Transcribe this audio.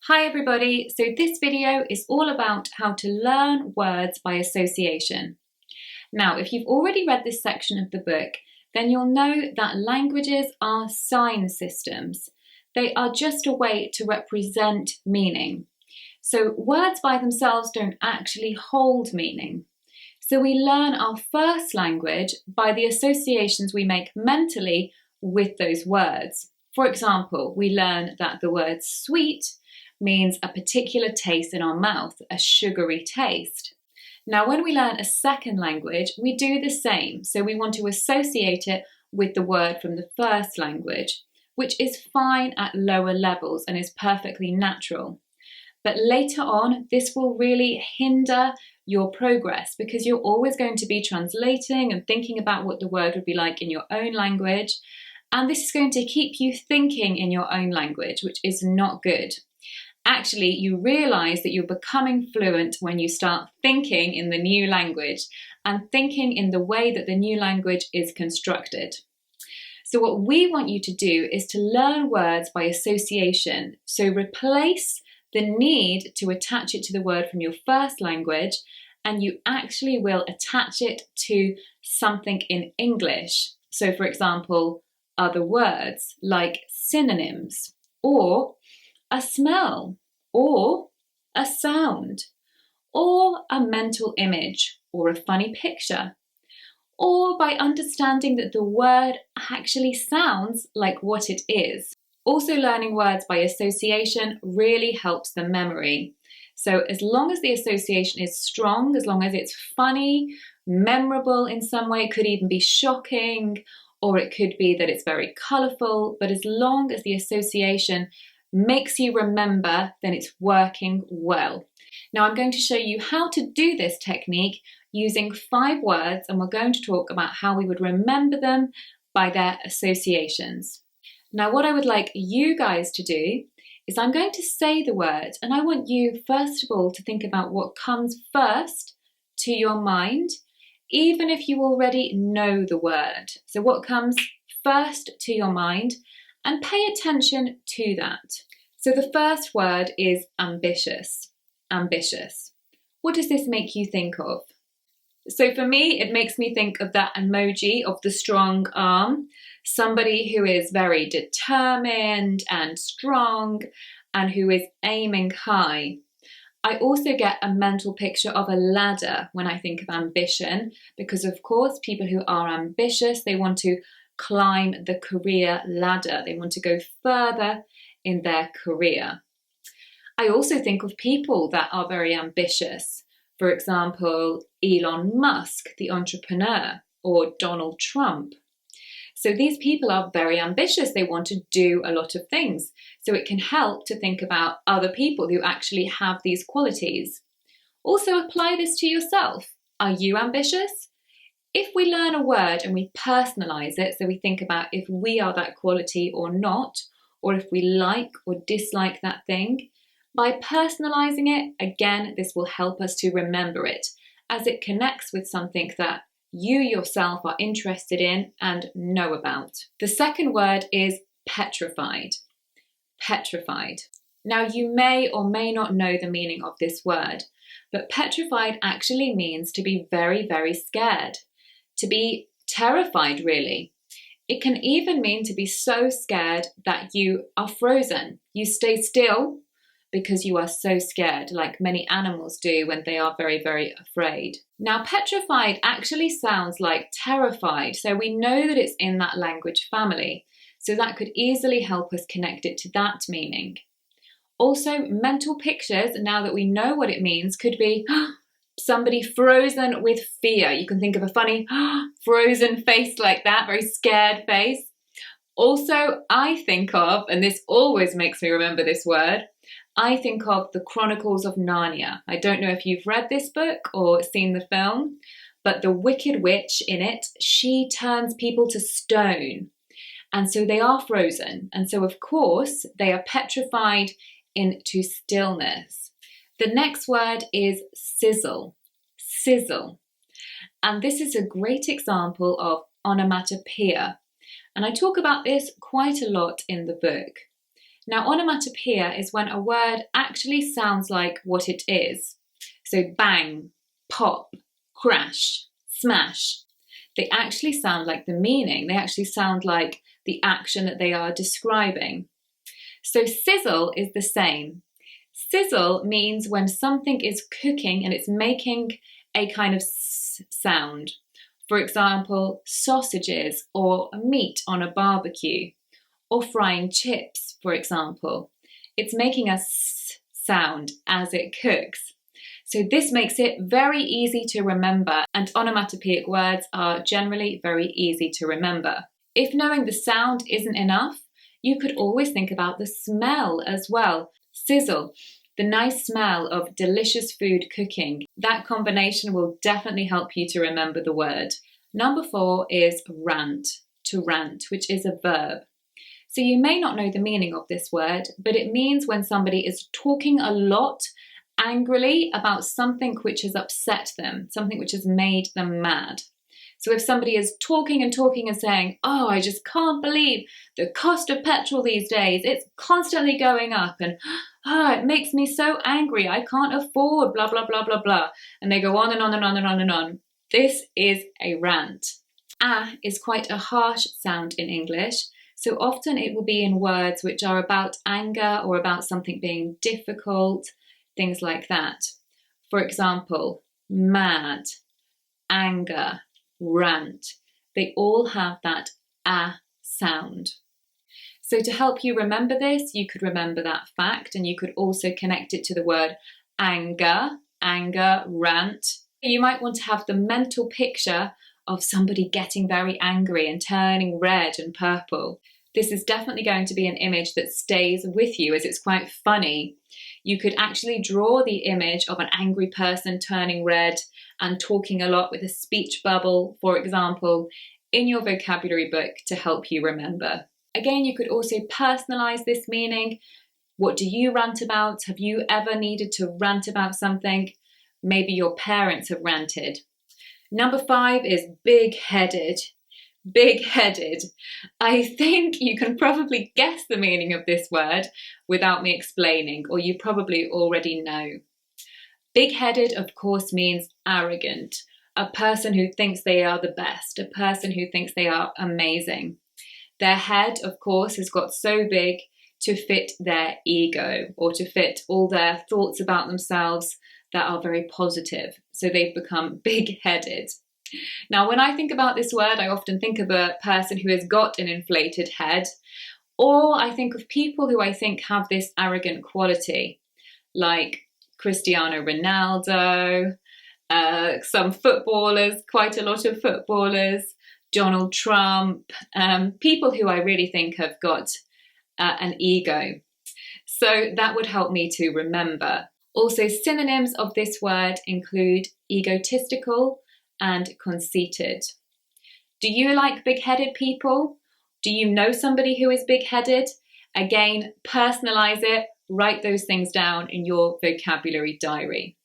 Hi everybody, so this video is all about how to learn words by association. Now, if you've already read this section of the book, then you'll know that languages are sign systems. They are just a way to represent meaning. So words by themselves don't actually hold meaning. So we learn our first language by the associations we make mentally with those words. For example, we learn that the word sweet means a particular taste in our mouth, a sugary taste. Now, when we learn a second language, we do the same. So we want to associate it with the word from the first language, which is fine at lower levels and is perfectly natural. But later on, this will really hinder your progress because you're always going to be translating and thinking about what the word would be like in your own language. And this is going to keep you thinking in your own language, which is not good. Actually, you realize that you're becoming fluent when you start thinking in the new language and thinking in the way that the new language is constructed. So what we want you to do is to learn words by association. So replace the need to attach it to the word from your first language, and you actually will attach it to something in English. So for example, other words like synonyms, or a smell, or a sound, or a mental image, or a funny picture, or by understanding that the word actually sounds like what it is. Also, learning words by association really helps the memory. So as long as the association is strong, as long as it's funny, memorable in some way, it could even be shocking, or it could be that it's very colourful, but as long as the association makes you remember, then it's working well. Now I'm going to show you how to do this technique using 5 words, and we're going to talk about how we would remember them by their associations. Now what I would like you guys to do is I'm going to say the word, and I want you first of all to think about what comes first to your mind, even if you already know the word. So what comes first to your mind, and pay attention to that. So the first word is ambitious. Ambitious. What does this make you think of? So for me, it makes me think of that emoji of the strong arm. Somebody who is very determined and strong and who is aiming high. I also get a mental picture of a ladder when I think of ambition, because of course people who are ambitious, they want to climb the career ladder. They want to go further in their career. I also think of people that are very ambitious. For example, Elon Musk, the entrepreneur, or Donald Trump. So these people are very ambitious. They want to do a lot of things. So it can help to think about other people who actually have these qualities. Also apply this to yourself. Are you ambitious? If we learn a word and we personalize it, so we think about if we are that quality or not, or if we like or dislike that thing, by personalizing it, again, this will help us to remember it as it connects with something that you yourself are interested in and know about. The second word is petrified. Petrified. Now, you may or may not know the meaning of this word, but petrified actually means to be very, very scared. To be terrified, really. It can even mean to be so scared that you are frozen. You stay still because you are so scared, like many animals do when they are very, very afraid. Now, petrified actually sounds like terrified, so we know that it's in that language family. So that could easily help us connect it to that meaning. Also, mental pictures, now that we know what it means, could be somebody frozen with fear. You can think of a funny frozen face like that, very scared face. Also, I think of, and this always makes me remember this word, I think of the Chronicles of Narnia. I don't know if you've read this book or seen the film, but the Wicked Witch in it, she turns people to stone. And so they are frozen. And so of course, they are petrified into stillness. The next word is sizzle. Sizzle. And this is a great example of onomatopoeia. And I talk about this quite a lot in the book. Now, onomatopoeia is when a word actually sounds like what it is. So bang, pop, crash, smash. They actually sound like the meaning. They actually sound like the action that they are describing. So sizzle is the same. Sizzle means when something is cooking and it's making a kind of sound. For example, sausages or meat on a barbecue, or frying chips, for example. It's making a sound as it cooks. So this makes it very easy to remember, and onomatopoeic words are generally very easy to remember. If knowing the sound isn't enough, you could always think about the smell as well. Sizzle, the nice smell of delicious food cooking. That combination will definitely help you to remember the word. Number 4 is rant, to rant, which is a verb. So you may not know the meaning of this word, but it means when somebody is talking a lot angrily about something which has upset them, something which has made them mad. So if somebody is talking and saying, oh, I just can't believe the cost of petrol these days, it's constantly going up, and oh, it makes me so angry, I can't afford blah, blah, blah, blah, blah. And they go on and on and on and on and on. This is a rant. Ah is quite a harsh sound in English, so often it will be in words which are about anger or about something being difficult, things like that. For example, mad, anger, rant. They all have that ah sound. So to help you remember this, you could remember that fact, and you could also connect it to the word anger, rant. You might want to have the mental picture of somebody getting very angry and turning red and purple. This is definitely going to be an image that stays with you, as it's quite funny. You could actually draw the image of an angry person turning red and talking a lot with a speech bubble, for example, in your vocabulary book to help you remember. Again, you could also personalize this meaning. What do you rant about? Have you ever needed to rant about something? Maybe your parents have ranted. Number 5 is big-headed. Big-headed. I think you can probably guess the meaning of this word without me explaining, or you probably already know. Big-headed, of course, means arrogant, a person who thinks they are the best, a person who thinks they are amazing. Their head, of course, has got so big to fit their ego, or to fit all their thoughts about themselves that are very positive. So they've become big-headed. Now, when I think about this word, I often think of a person who has got an inflated head, or I think of people who I think have this arrogant quality, like Cristiano Ronaldo, some footballers, quite a lot of footballers, Donald Trump, people who I really think have got an ego. So that would help me to remember. Also, synonyms of this word include egotistical and conceited. Do you like big-headed people? Do you know somebody who is big-headed? Again, personalize it, write those things down in your vocabulary diary.